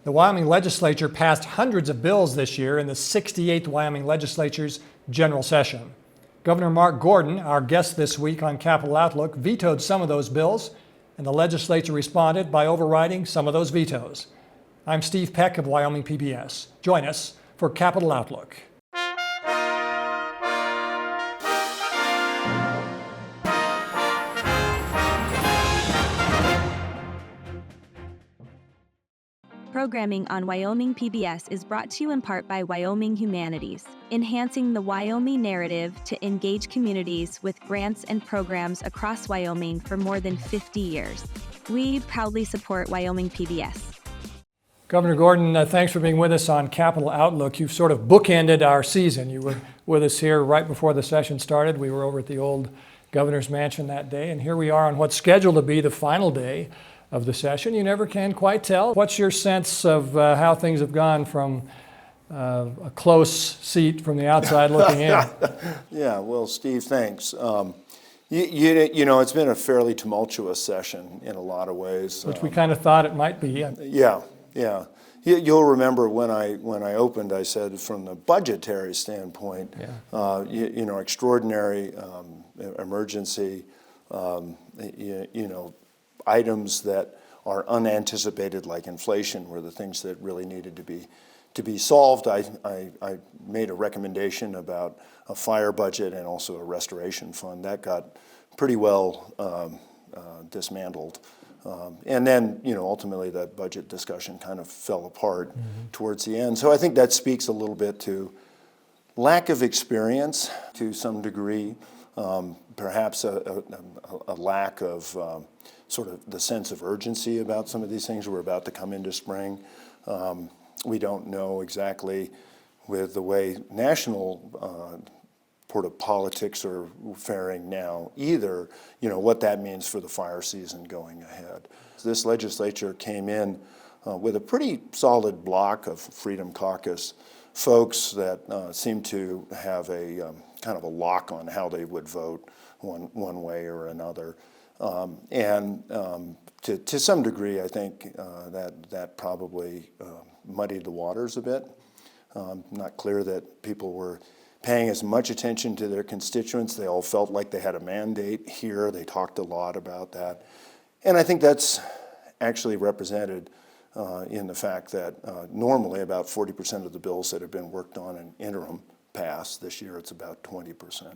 The Wyoming legislature passed hundreds of bills this year in the 68th Wyoming legislature's general session. Governor Mark Gordon, our guest this week on Capitol Outlook, vetoed some of those bills, and the legislature responded by overriding some of those vetoes. I'm Steve Peck of Wyoming PBS. Join us for Capitol Outlook. Programming on Wyoming PBS is brought to you in part by Wyoming Humanities, enhancing the Wyoming narrative to engage communities with grants and programs across Wyoming for more than 50 years. We proudly support Wyoming PBS. Governor Gordon, thanks for being with us on Capitol Outlook. You've sort of bookended our season. You were with us here right before the session started. We were over at the old governor's mansion that day, and here we are on what's scheduled to be the final day of the session. You never can quite tell. What's your sense of how things have gone from a close seat from the outside looking in? Yeah, well, Steve, thanks. You know, it's been a fairly tumultuous session in a lot of ways. Which we kind of thought it might be. Yeah. You'll remember when I opened, I said from the budgetary standpoint, extraordinary emergency, items that are unanticipated, like inflation, were the things that really needed to be solved. I made a recommendation about a fire budget and also a restoration fund. That got pretty well dismantled. And then, ultimately that budget discussion kind of fell apart towards the end. So I think that speaks a little bit to lack of experience to some degree, perhaps a lack of sort of the sense of urgency about some of these things. We're about to come into spring. We don't know exactly, with the way national sort of politics are faring now either, what that means for the fire season going ahead. This legislature came in with a pretty solid block of Freedom Caucus folks that seem to have a kind of a lock on how they would vote one way or another. To some degree, I think that probably muddied the waters a bit. Not clear that people were paying as much attention to their constituents. They all felt like they had a mandate here. They talked a lot about that. And I think that's actually represented in the fact that normally about 40% of the bills that have been worked on in interim pass. This year it's about 20%.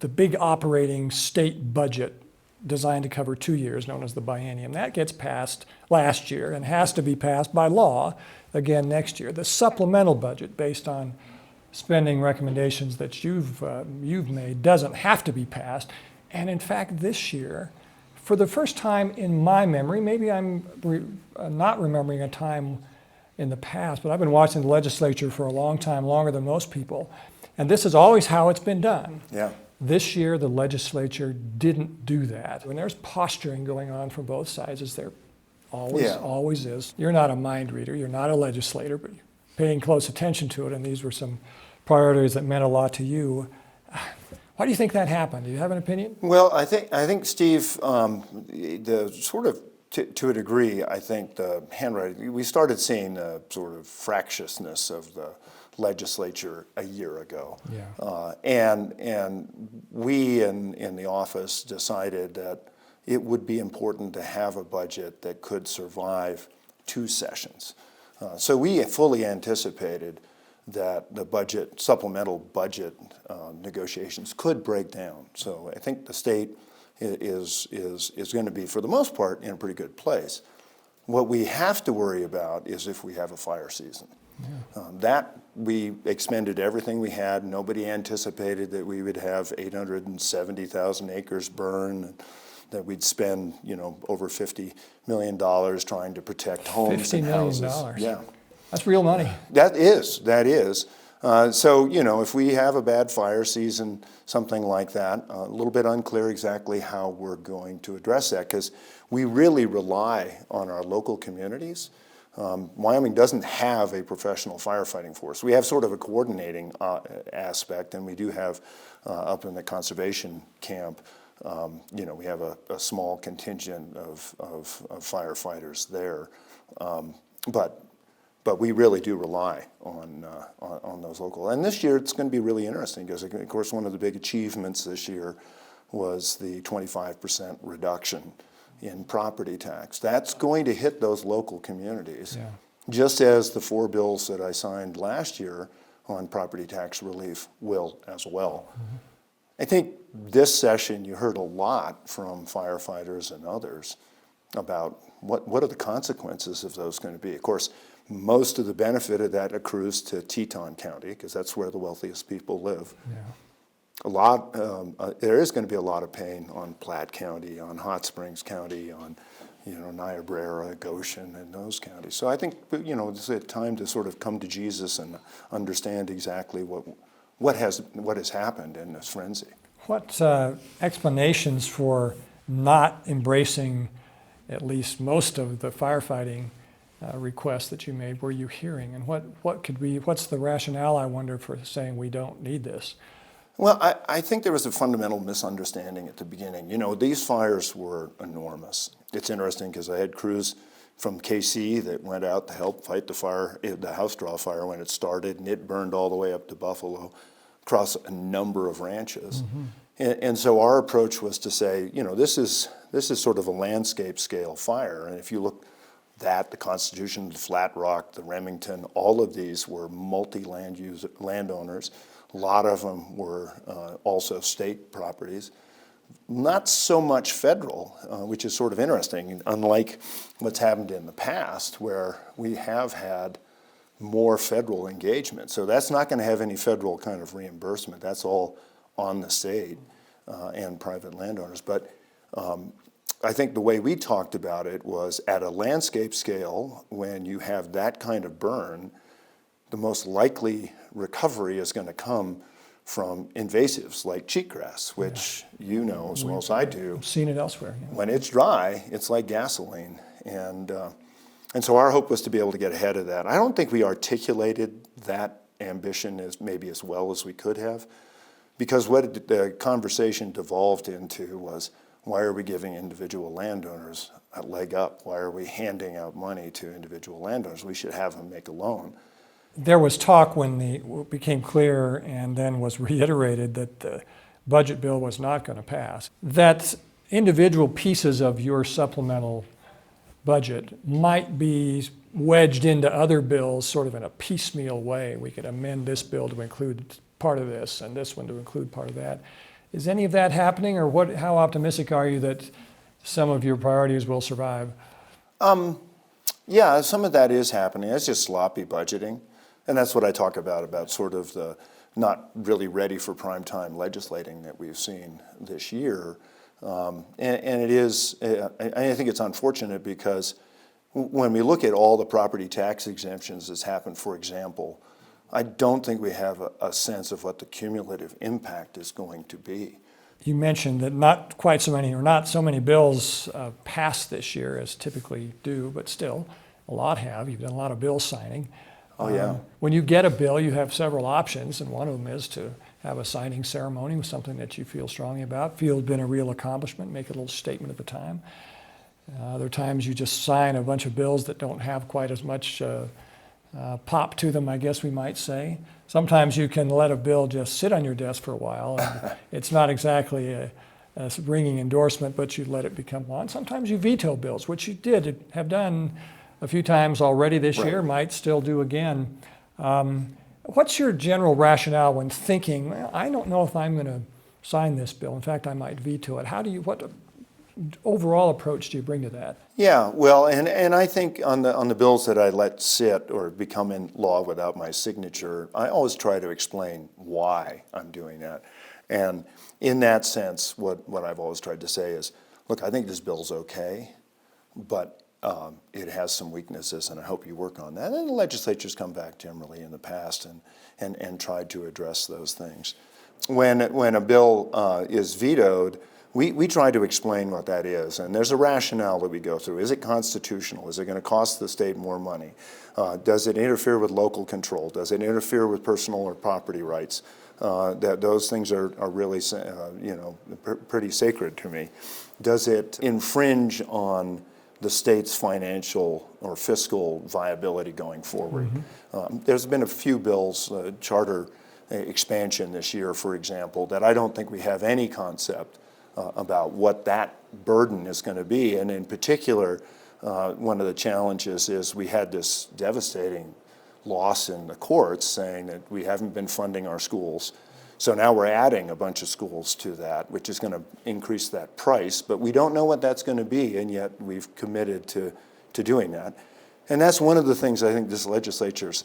The big operating state budget designed to cover 2 years, known as the biennium, that gets passed last year and has to be passed by law again next year. The supplemental budget, based on spending recommendations that you've made, doesn't have to be passed. And in fact, this year, for the first time in my memory, maybe I'm not remembering a time in the past, but I've been watching the legislature for a long time, longer than most people, and this is always how it's been done. Yeah. This year, the legislature didn't do that. When there's posturing going on from both sides, as there always is. You're not a mind reader, you're not a legislator, but you're paying close attention to it, and these were some priorities that meant a lot to you. Why do you think that happened? Do you have an opinion? Well, I think Steve, the sort of to a degree, I think the handwriting, we started seeing the sort of fractiousness of the legislature a year ago. Yeah. And we in the office decided that it would be important to have a budget that could survive 2 sessions. So we fully anticipated that the supplemental budget negotiations could break down. So I think the state is going to be, for the most part, in a pretty good place. What we have to worry about is if we have a fire season. Yeah. That we expended everything we had. Nobody anticipated that we would have 870,000 acres burn, that we'd spend over $50 million trying to protect homes and houses. $50 million. Yeah, that's real money. That is. So if we have a bad fire season, something like that, a little bit unclear exactly how we're going to address that, because we really rely on our local communities. Wyoming doesn't have a professional firefighting force. We have sort of a coordinating aspect, and we do have up in the conservation camp, we have a small contingent of firefighters there. But but we really do rely on those local. And this year it's going to be really interesting because, of course, one of the big achievements this year was the 25% reduction in property tax. That's going to hit those local communities, Yeah. just as the 4 bills that I signed last year on property tax relief will as well. Mm-hmm. I think this session you heard a lot from firefighters and others about what are the consequences of those going to be. Of course, most of the benefit of that accrues to Teton County because that's where the wealthiest people live. Yeah. There is going to be a lot of pain on Platte County, on Hot Springs County, on Niobrara, Goshen, and those counties. So I think it's a time to sort of come to Jesus and understand exactly what has happened in this frenzy. What explanations for not embracing at least most of the firefighting requests that you made were you hearing, and what's the rationale, I wonder, for saying we don't need this? Well, I think there was a fundamental misunderstanding at the beginning. These fires were enormous. It's interesting because I had crews from KC that went out to help fight the fire, the house draw fire when it started, and it burned all the way up to Buffalo, across a number of ranches. Mm-hmm. And so our approach was to say, this is sort of a landscape scale fire, and if you look at the Constitution, the Flat Rock, the Remington, all of these were landowners. A lot of them were also state properties. Not so much federal, which is sort of interesting, unlike what's happened in the past where we have had more federal engagement. So that's not going to have any federal kind of reimbursement. That's all on the state and private landowners. But I think the way we talked about it was at a landscape scale, when you have that kind of burn, the most likely recovery is going to come from invasives like cheatgrass, which you know as well as I do. I've seen it elsewhere. Yeah. When it's dry, it's like gasoline. And so our hope was to be able to get ahead of that. I don't think we articulated that ambition as well as we could have, because what the conversation devolved into was, why are we giving individual landowners a leg up? Why are we handing out money to individual landowners? We should have them make a loan. There was talk when it became clear and then was reiterated that the budget bill was not going to pass, that individual pieces of your supplemental budget might be wedged into other bills sort of in a piecemeal way. We could amend this bill to include part of this and this one to include part of that. Is any of that happening, or how optimistic are you that some of your priorities will survive? Yeah, some of that is happening. It's just sloppy budgeting. And that's what I talk about sort of the not really ready for prime time legislating that we've seen this year. And it is, I think it's unfortunate because when we look at all the property tax exemptions that's happened, for example, I don't think we have a sense of what the cumulative impact is going to be. You mentioned that not quite so many, or not so many bills passed this year as typically do, but still, a lot have. You've done a lot of bill signing. Oh, yeah. When you get a bill, you have several options, and one of them is to have a signing ceremony with something that you feel strongly about, feel has been a real accomplishment, make a little statement at the time. Other times you just sign a bunch of bills that don't have quite as much pop to them, I guess we might say. Sometimes you can let a bill just sit on your desk for a while, and it's not exactly a ringing endorsement, but you let it become law. And sometimes you veto bills, which you have done a few times already this year, might still do again. What's your general rationale when thinking, well, I don't know if I'm going to sign this bill. In fact, I might veto it. What overall approach do you bring to that? Yeah, well, and I think on the bills that I let sit or become in law without my signature, I always try to explain why I'm doing that. And in that sense, what I've always tried to say is, look, I think this bill's okay, but it has some weaknesses, and I hope you work on that. And the legislature's come back generally in the past and tried to address those things. When a bill is vetoed, we try to explain what that is, and there's a rationale that we go through. Is it constitutional? Is it going to cost the state more money? Does it interfere with local control? Does it interfere with personal or property rights? Those things are really, pretty sacred to me. Does it infringe on the state's financial or fiscal viability going forward. There's been a few bills, charter expansion this year, for example, that I don't think we have any concept about what that burden is going to be. And in particular, one of the challenges is we had this devastating loss in the courts saying that we haven't been funding our schools. So now we're adding a bunch of schools to that, which is going to increase that price, but we don't know what that's going to be, and yet we've committed to doing that. And that's one of the things I think this legislature's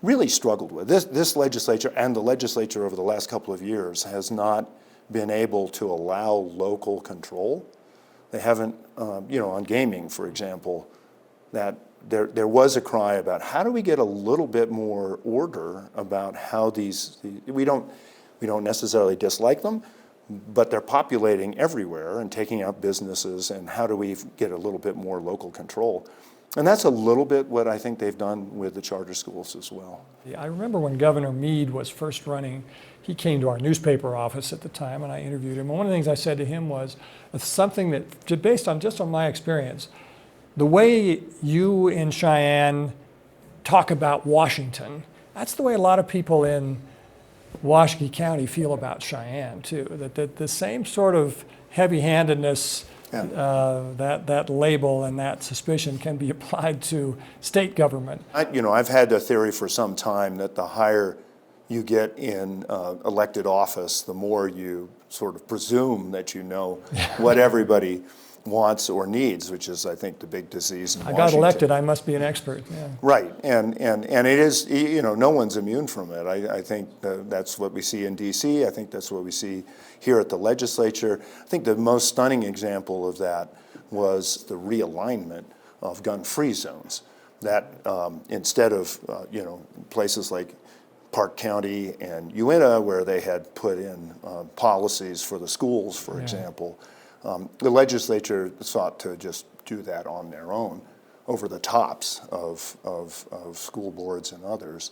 really struggled with. This legislature and the legislature over the last couple of years has not been able to allow local control. They haven't, on gaming, for example, that there was a cry about how do we get a little bit more order about how we don't necessarily dislike them, but they're populating everywhere and taking out businesses, and how do we get a little bit more local control? And that's a little bit what I think they've done with the charter schools as well. Yeah, I remember when Governor Meade was first running, he came to our newspaper office at the time and I interviewed him. And one of the things I said to him was something that, based on just on my experience, the way you in Cheyenne talk about Washington, that's the way a lot of people in Washakie County feel about Cheyenne too. That the same sort of heavy-handedness, that label and that suspicion can be applied to state government. I've had the theory for some time that the higher you get in elected office, the more you sort of presume that you know what everybody wants or needs, which is, I think, the big disease in Washington. I got elected, I must be an expert. Yeah. Right, and it is, no one's immune from it. I think that's what we see in DC. I think that's what we see here at the legislature. I think the most stunning example of that was the realignment of gun-free zones. That instead of, places like Park County and Uintah, where they had put in policies for the schools, for example, the legislature sought to just do that on their own, over the tops of school boards and others,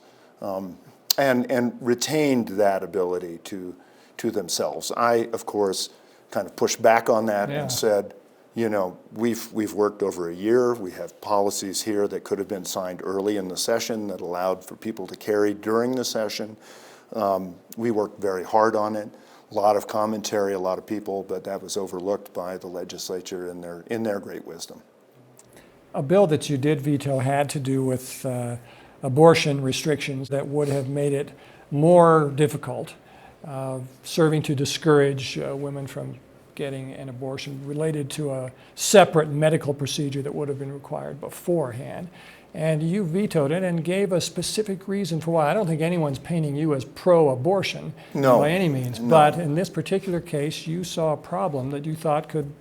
and retained that ability to themselves. I, of course, kind of pushed back on that and said, we've worked over a year. We have policies here that could have been signed early in the session that allowed for people to carry during the session. We worked very hard on it. A lot of commentary, a lot of people, but that was overlooked by the legislature in their great wisdom. A bill that you did veto had to do with abortion restrictions that would have made it more difficult, serving to discourage women from getting an abortion related to a separate medical procedure that would have been required beforehand. And you vetoed it and gave a specific reason for why. I don't think anyone's painting you as pro-abortion by any means, but in this particular case, you saw a problem that you thought could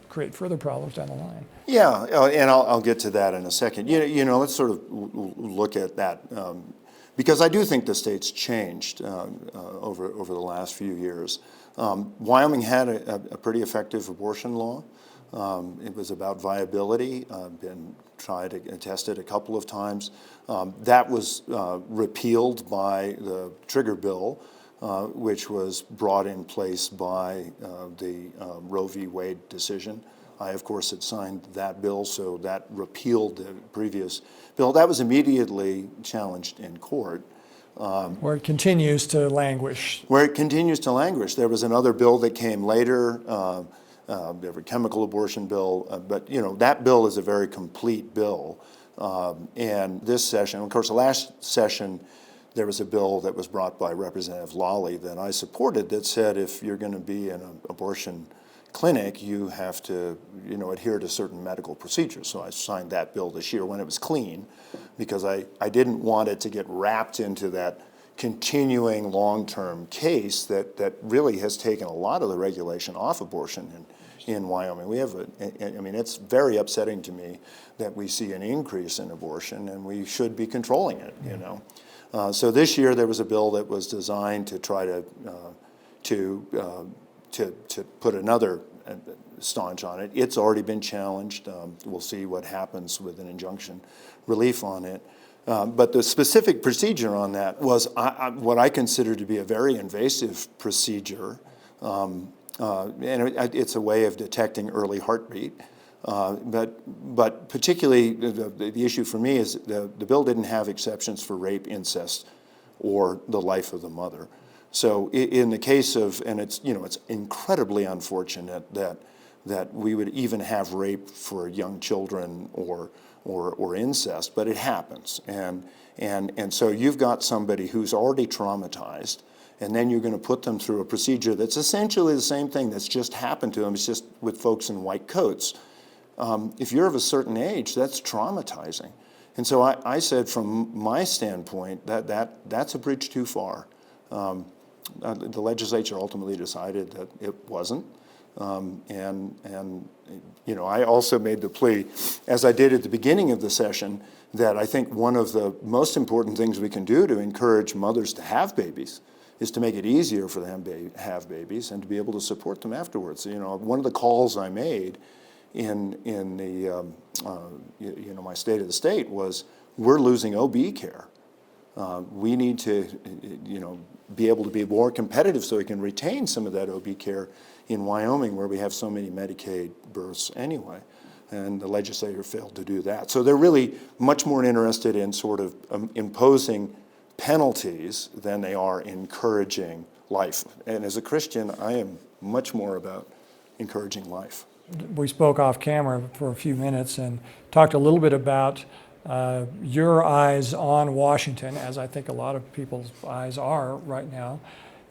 create further problems down the line. Yeah, and I'll get to that in a second. Let's sort of look at that, because I do think the state's changed over the last few years. Wyoming had a pretty effective abortion law. It was about viability, been tried and tested a couple of times. That was repealed by the trigger bill, which was brought in place by the Roe v. Wade decision. I, of course, had signed that bill, so that repealed the previous bill. That was immediately challenged in court. Where it continues to languish. Where it continues to languish. There was another bill that came later, the chemical abortion bill, but that bill is a very complete bill. And this session, of course, the last session, there was a bill that was brought by Representative Lawley that I supported that said if you're going to be in an abortion clinic, you have to, adhere to certain medical procedures. So I signed that bill this year when it was clean, because I didn't want it to get wrapped into that continuing long-term case that really has taken a lot of the regulation off abortion in Wyoming. We have it's very upsetting to me that we see an increase in abortion, and we should be controlling it, So this year there was a bill that was designed to try to put another staunch on it. It's already been challenged. We'll see what happens with an injunction relief on it. But the specific procedure on that was what I consider to be a very invasive procedure. And it's a way of detecting early heartbeat. But particularly the issue for me is the bill didn't have exceptions for rape, incest, or the life of the mother. So in the case of, and it's incredibly unfortunate that we would even have rape for young children or incest, but it happens. And so you've got somebody who's already traumatized, and then you're going to put them through a procedure that's essentially the same thing that's just happened to them. It's just with folks in white coats. If you're of a certain age, that's traumatizing. And so I said, from my standpoint, that's a bridge too far. The legislature ultimately decided that it wasn't. I also made the plea, as I did at the beginning of the session, that I think one of the most important things we can do to encourage mothers to have babies is to make it easier for them to have babies and to be able to support them afterwards. One of the calls I made in my State of the State was, we're losing OB care. We need to be able to be more competitive so we can retain some of that OB care in Wyoming, where we have so many Medicaid births anyway. And the legislature failed to do that. So they're really much more interested in sort of imposing penalties than they are encouraging life. And as a Christian, I am much more about encouraging life. We spoke off camera for a few minutes and talked a little bit about your eyes on Washington, as I think a lot of people's eyes are right now.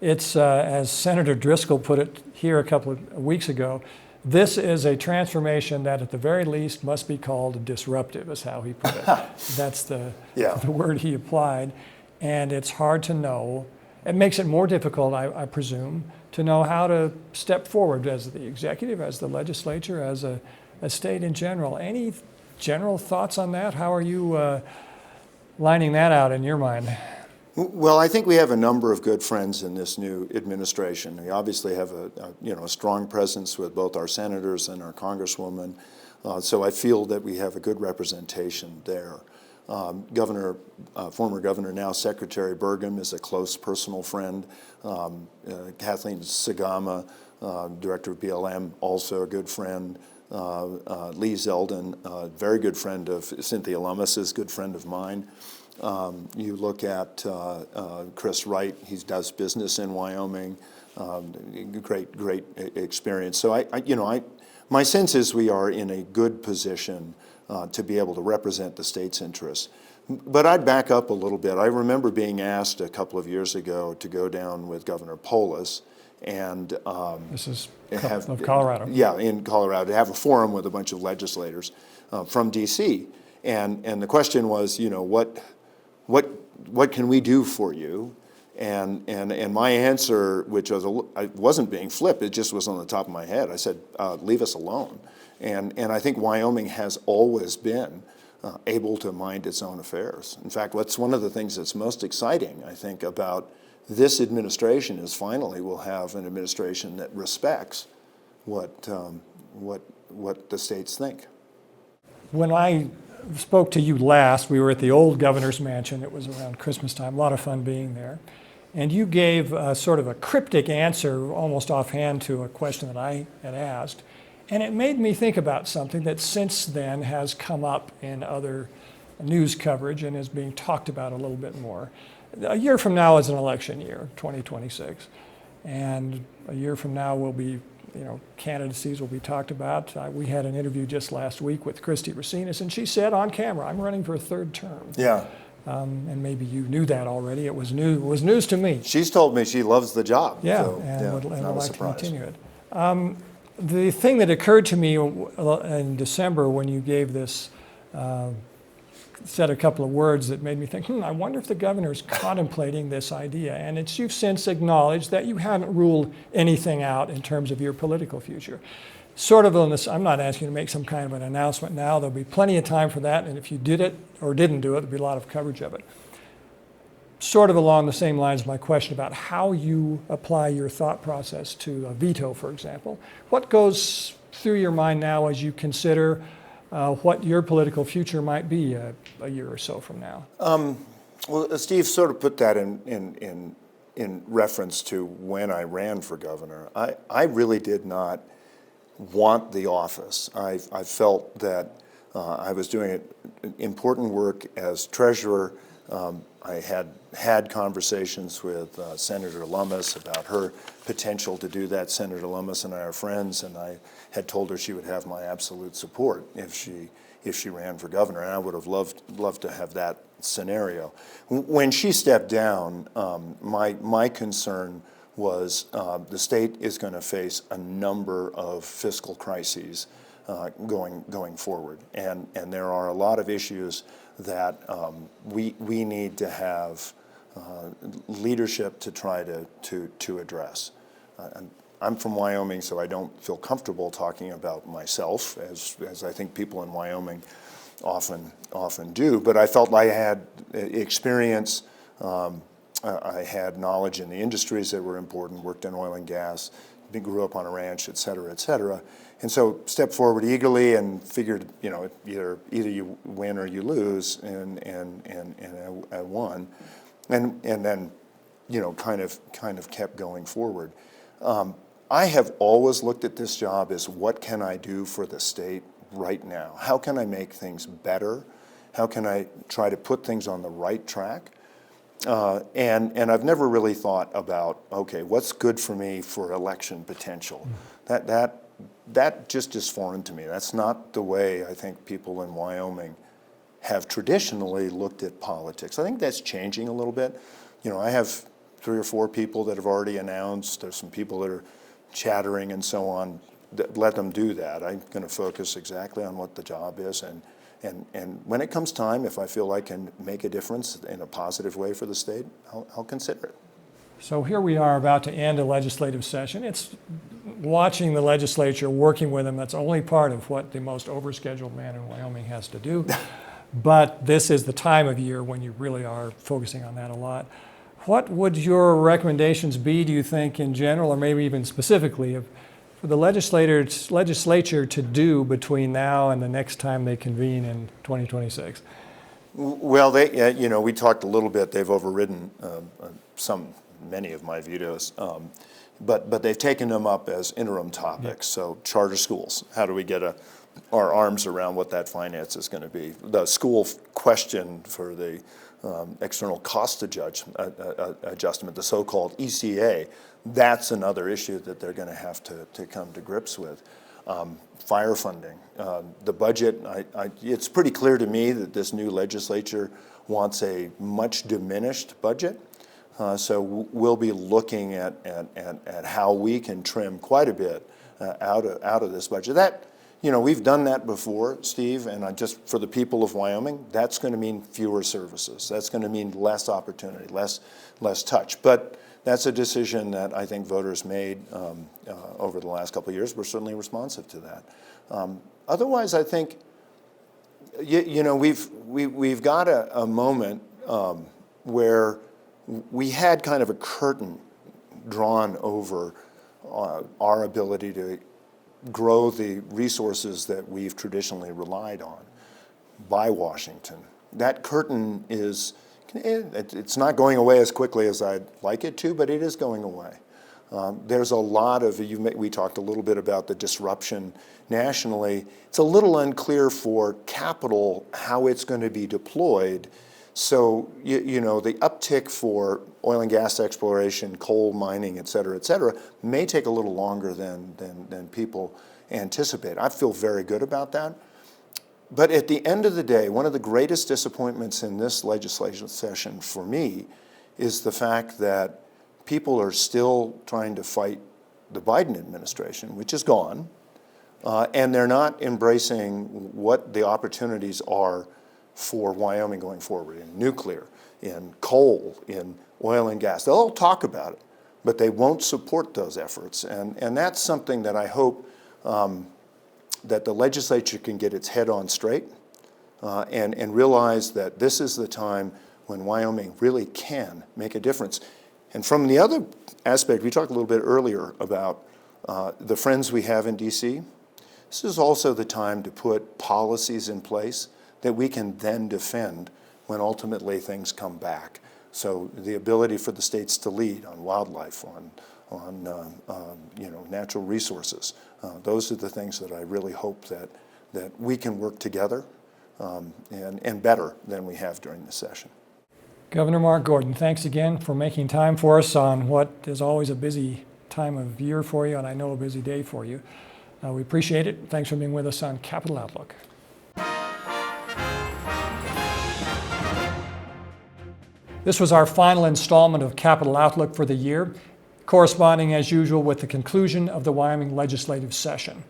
It's, as Senator Driscoll put it here a couple of weeks ago, this is a transformation that at the very least must be called disruptive, is how he put it. That's the word he applied. And it's hard to know. It makes it more difficult, I presume, to know how to step forward as the executive, as the legislature, as a state in general. Any general thoughts on that? How are you lining that out in your mind? Well, I think we have a number of good friends in this new administration. We obviously have a strong presence with both our senators and our congresswoman, so I feel that we have a good representation there. Former Governor, now Secretary Burgum, is a close personal friend. Kathleen Sagama, Director of BLM, also a good friend. Lee Zeldin, very good friend of Cynthia Lummis's, good friend of mine. You look at Chris Wright, he does business in Wyoming, great experience. So my sense is we are in a good position to be able to represent the state's interests. But I'd back up a little bit. I remember being asked a couple of years ago to go down with Governor Polis and this is of Colorado. Yeah, in Colorado, to have a forum with a bunch of legislators from D.C. And the question was, what can we do for you? And my answer, which was I wasn't being flip, it just was on the top of my head. I said, leave us alone. And I think Wyoming has always been able to mind its own affairs. In fact, what's one of the things that's most exciting, I think, about this administration is finally we'll have an administration that respects what the states think. When I spoke to you last, we were at the old governor's mansion. It was around Christmas time, a lot of fun being there. And you gave sort of a cryptic answer, almost offhand, to a question that I had asked. And it made me think about something that since then has come up in other news coverage and is being talked about a little bit more. A year from now is an election year, 2026. And a year from now will be, candidacies will be talked about. We had an interview just last week with Christy Racinas, and she said on camera, I'm running for a third term. Yeah. And maybe you knew that already. It was news to me. She's told me she loves the job. Yeah, so, and would like to surprise. continue it. The thing that occurred to me in December when you gave this, said a couple of words that made me think, I wonder if the governor's contemplating this idea. And you've since acknowledged that you haven't ruled anything out in terms of your political future. Sort of on this, I'm not asking you to make some kind of an announcement now. There'll be plenty of time for that. And if you did it or didn't do it, there'll be a lot of coverage of it. Sort of along the same lines, my question about how you apply your thought process to a veto, for example. What goes through your mind now as you consider what your political future might be a year or so from now? Well, Steve sort of put that in reference to when I ran for governor. I really did not want the office. I felt that I was doing important work as treasurer. I had conversations with Senator Lummis about her potential to do that. Senator Lummis and I are friends, and I had told her she would have my absolute support if she ran for governor, and I would have loved to have that scenario. When she stepped down, my concern was the state is going to face a number of fiscal crises going forward, and there are a lot of issues that we need to have leadership to try to address. I'm from Wyoming, so I don't feel comfortable talking about myself, as I think people in Wyoming often do. But I felt I had experience. I had knowledge in the industries that were important. Worked in oil and gas. Grew up on a ranch, et cetera, et cetera. And so stepped forward eagerly and figured, either you win or you lose, and I won, and then, kind of kept going forward. I have always looked at this job as, what can I do for the state right now? How can I make things better? How can I try to put things on the right track? And I've never really thought about, okay, what's good for me for election potential? That just is foreign to me. That's not the way I think people in Wyoming have traditionally looked at politics. I think that's changing a little bit. I have 3 or 4 people that have already announced. There's some people that are chattering and so on. Let them do that. I'm going to focus exactly on what the job is, and when it comes time, if I feel I can make a difference in a positive way for the state, I'll consider it. So here we are about to end a legislative session. It's watching the legislature, working with them, that's only part of what the most overscheduled man in Wyoming has to do. But this is the time of year when you really are focusing on that a lot. What would your recommendations be, do you think, in general, or maybe even specifically, for the legislature to do between now and the next time they convene in 2026? Well, we talked a little bit. They've overridden many of my vetoes, but they've taken them up as interim topics. So charter schools, how do we get our arms around what that finance is going to be? The school question for the external cost adjustment, the so-called ECA, that's another issue that they're going to have to come to grips with. Fire funding, the budget, it's pretty clear to me that this new legislature wants a much diminished budget. So we'll be looking at how we can trim quite a bit out of this budget. We've done that before, Steve, and just for the people of Wyoming, that's going to mean fewer services. That's going to mean less opportunity, less touch. But that's a decision that I think voters made over the last couple of years. We're certainly responsive to that. Otherwise, I think we've got a moment where we had kind of a curtain drawn over our ability to grow the resources that we've traditionally relied on by Washington. That curtain it's not going away as quickly as I'd like it to, but it is going away. There's a lot of, we talked a little bit about the disruption nationally. It's a little unclear for capital how it's going to be deployed. So, the uptick for oil and gas exploration, coal mining, et cetera, may take a little longer than people anticipate. I feel very good about that. But at the end of the day, one of the greatest disappointments in this legislation session for me is the fact that people are still trying to fight the Biden administration, which is gone, and they're not embracing what the opportunities are for Wyoming going forward in nuclear, in coal, in oil and gas. They'll all talk about it, but they won't support those efforts. And that's something that I hope that the legislature can get its head on straight and realize that this is the time when Wyoming really can make a difference. And from the other aspect, we talked a little bit earlier about the friends we have in DC. This is also the time to put policies in place that we can then defend when ultimately things come back. So the ability for the states to lead on wildlife, on natural resources, Those are the things that I really hope that we can work together and better than we have during the session. Governor Mark Gordon, thanks again for making time for us on what is always a busy time of year for you, and I know a busy day for you. We appreciate it. Thanks for being with us on Capital Outlook. This was our final installment of Capital Outlook for the year, corresponding as usual with the conclusion of the Wyoming legislative session.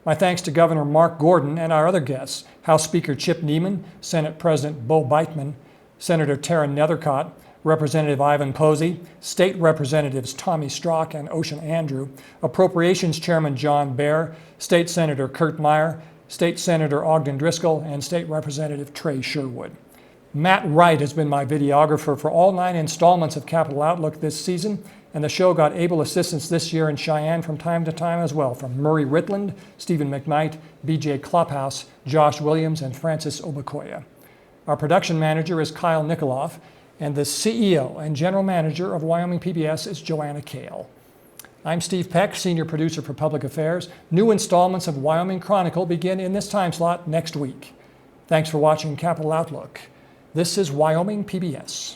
My thanks to Governor Mark Gordon and our other guests, House Speaker Chip Neiman, Senate President Bo Beitman, Senator Tara Nethercott, Representative Ivan Posey, State Representatives Tommy Strock and Ocean Andrew, Appropriations Chairman John Baer, State Senator Kurt Meyer, State Senator Ogden Driscoll, and State Representative Trey Sherwood. Matt Wright has been my videographer for all 9 installments of Capital Outlook this season, and the show got able assistance this year in Cheyenne from time to time as well, from Murray Ritland, Stephen McKnight, BJ Klophouse, Josh Williams, and Francis Obakoya. Our production manager is Kyle Nikoloff, and the CEO and General Manager of Wyoming PBS is Joanna Kale. I'm Steve Peck, Senior Producer for Public Affairs. New installments of Wyoming Chronicle begin in this time slot next week. Thanks for watching Capital Outlook. This is Wyoming PBS.